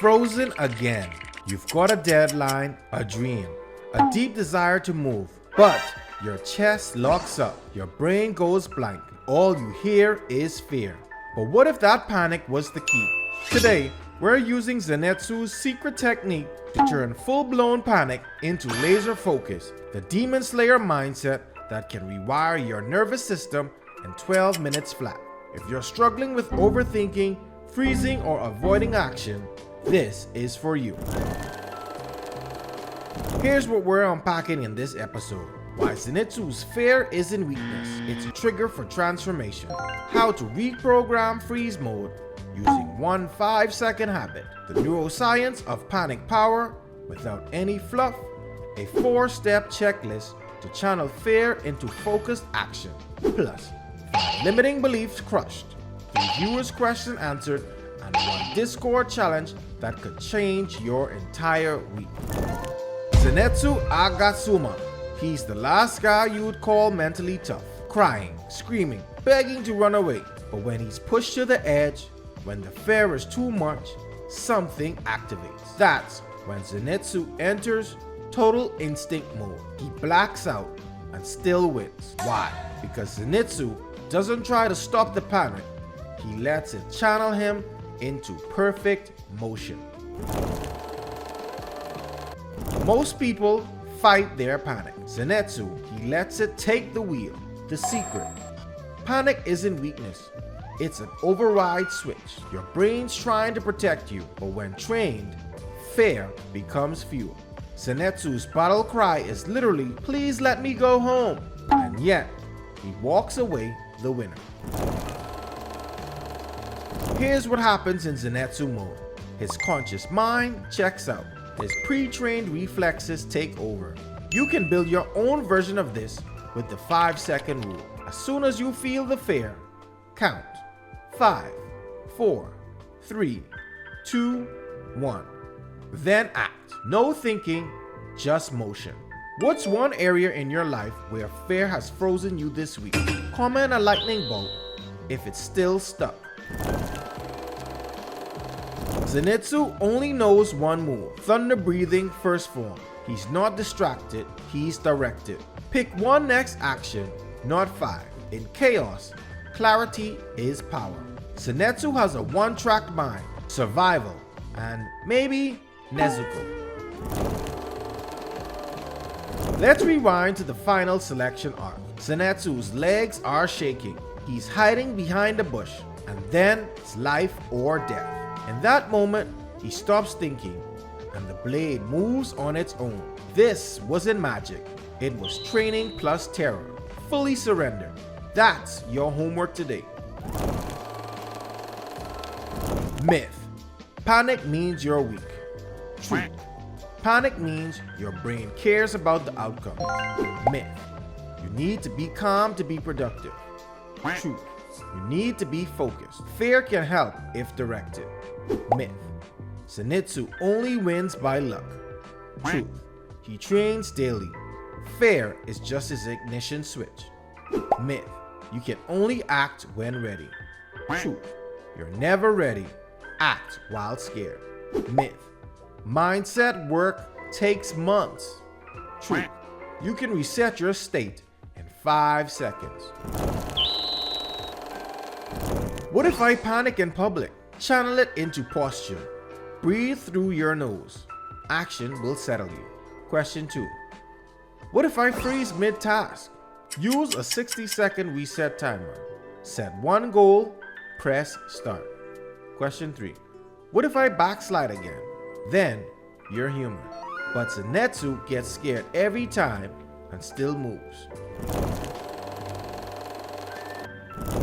frozen again. You've got a deadline, a dream, a deep desire to move, but your chest locks up, your brain goes blank. All you hear is fear. But what if that panic was the key? Today, we're using Zenitsu's secret technique to turn full-blown panic into laser focus, the Demon Slayer mindset that can rewire your nervous system in 12 minutes flat. If you're struggling with overthinking, freezing, or avoiding action, this is for you. Here's what we're unpacking in this episode. Why Zenitsu's fear isn't weakness, it's a trigger for transformation. How to reprogram freeze mode using one 5-second habit. The neuroscience of panic power without any fluff. A 4-step checklist to channel fear into focused action. Plus, 5 limiting beliefs crushed. 3 viewers' questions answered, and 1 Discord challenge that could change your entire week. Zenitsu Agatsuma. He's the last guy you would call mentally tough. Crying, screaming, begging to run away. But when he's pushed to the edge, when the fear is too much, something activates. That's when Zenitsu enters total instinct mode. He blacks out and still wins. Why? Because Zenitsu doesn't try to stop the panic. He lets it channel him into perfect motion. Most people fight their panic. Zenitsu, he lets it take the wheel. The secret. Panic isn't weakness. It's an override switch. Your brain's trying to protect you, but when trained, fear becomes fuel. Zenitsu's battle cry is literally, "Please let me go home." And yet, he walks away the winner. Here's what happens in Zenitsu mode. His conscious mind checks out. His pre-trained reflexes take over. You can build your own version of this with the 5-second rule. As soon as you feel the fear, count 5, 4, 3, 2, 1. Then act. No thinking, just motion. What's one area in your life where fear has frozen you this week? Comment a lightning bolt if it's still stuck. Zenitsu only knows one move, thunder breathing first form. He's not distracted, he's directed. Pick one next action, not 5. In chaos, clarity is power. Zenitsu has a one-track mind, survival, and maybe Nezuko. Let's rewind to the final selection arc. Zenitsu's legs are shaking. He's hiding behind a bush, and then it's life or death. In that moment, he stops thinking, and the blade moves on its own. This wasn't magic. It was training plus terror. Fully surrender. That's your homework today. Myth. Panic means you're weak. Truth. Panic means your brain cares about the outcome. Myth. You need to be calm to be productive. Truth. You need to be focused. Fear can help if directed. Myth. Zenitsu only wins by luck. Truth. He trains daily. Fear is just his ignition switch. Myth. You can only act when ready. Truth. You're never ready. Act while scared. Myth. Mindset work takes months. Truth. You can reset your state in 5 seconds. What if I panic in public? Channel it into posture. Breathe through your nose. Action will settle you. Question 2. What if I freeze mid-task? Use a 60-second reset timer. Set one goal, press start. Question 3. What if I backslide again? Then you're human. But Zenitsu gets scared every time and still moves.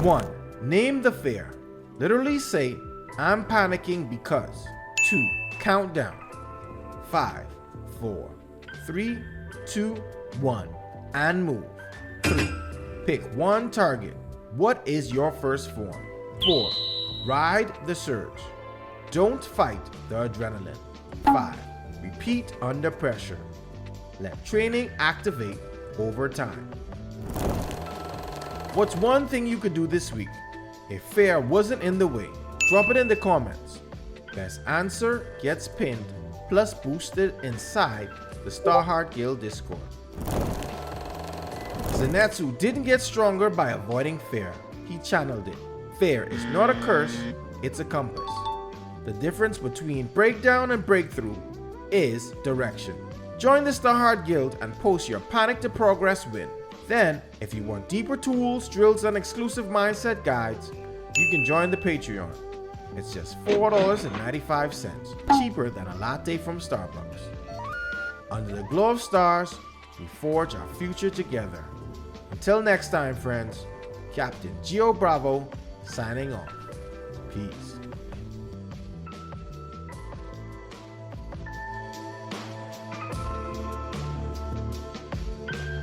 1. Name the fear. Literally say, "I'm panicking because." 2. Count down. 5, 4, 3, 2, 1. And move. 3. Pick one target. What is your first form? 4. Ride the surge. Don't fight the adrenaline. 5. Repeat under pressure. Let training activate over time. What's one thing you could do this week? If fear wasn't in the way, drop it in the comments. Best answer gets pinned plus boosted inside the Starheart Guild Discord. Zenitsu didn't get stronger by avoiding fear. He channeled it. Fear is not a curse, it's a compass. The difference between breakdown and breakthrough is direction. Join the Starheart Guild and post your Panic to Progress win. Then, if you want deeper tools, drills, and exclusive mindset guides, you can join the Patreon. It's just $4.95, cheaper than a latte from Starbucks. Under the glow of stars, we forge our future together. Until next time, friends, Captain GeoBravo signing off. Peace.